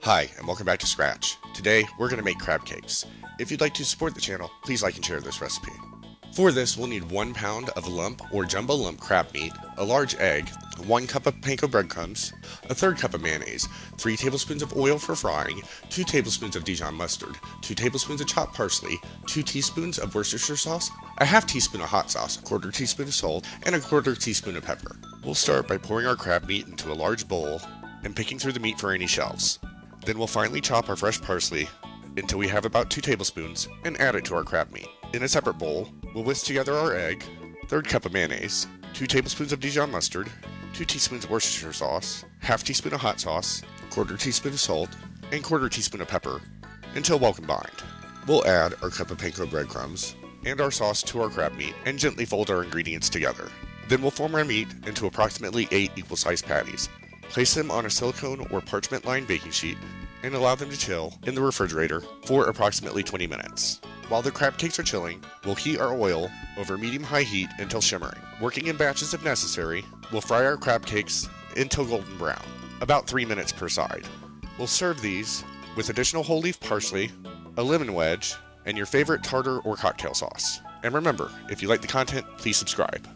Hi, and welcome back to Skrach. Today, we're going to make crab cakes. If you'd like to support the channel, please like and share this recipe. For this, we'll need 1 pound of lump or jumbo lump crab meat, a large egg, 1 cup of panko breadcrumbs, a 1/3 cup of mayonnaise, 3 tablespoons of oil for frying, 2 tablespoons of Dijon mustard, 2 tablespoons of chopped parsley, 2 teaspoons of Worcestershire sauce, a ½ teaspoon of hot sauce, a 1/4 teaspoon of salt, and a 1/4 teaspoon of pepper. We'll start by pouring our crab meat into a large bowl and picking through the meat for any shells. Then we'll finely chop our fresh parsley until we have about 2 tablespoons and add it to our crab meat. In a separate bowl, we'll whisk together our egg, 1/3 cup of mayonnaise, 2 tablespoons of Dijon mustard, 2 teaspoons of Worcestershire sauce, ½ teaspoon of hot sauce, 1/4 teaspoon of salt, and 1/4 teaspoon of pepper until well combined. We'll add our cup of panko breadcrumbs and our sauce to our crab meat and gently fold our ingredients together. Then we'll form our meat into approximately 8 equal-sized patties. Place them on a silicone or parchment-lined baking sheet and allow them to chill in the refrigerator for approximately 20 minutes. While the crab cakes are chilling, we'll heat our oil over medium-high heat until shimmering. Working in batches if necessary, we'll fry our crab cakes until golden brown, about 3 minutes per side. We'll serve these with additional whole leaf parsley, a lemon wedge, and your favorite tartar or cocktail sauce. And remember, if you like the content, please subscribe.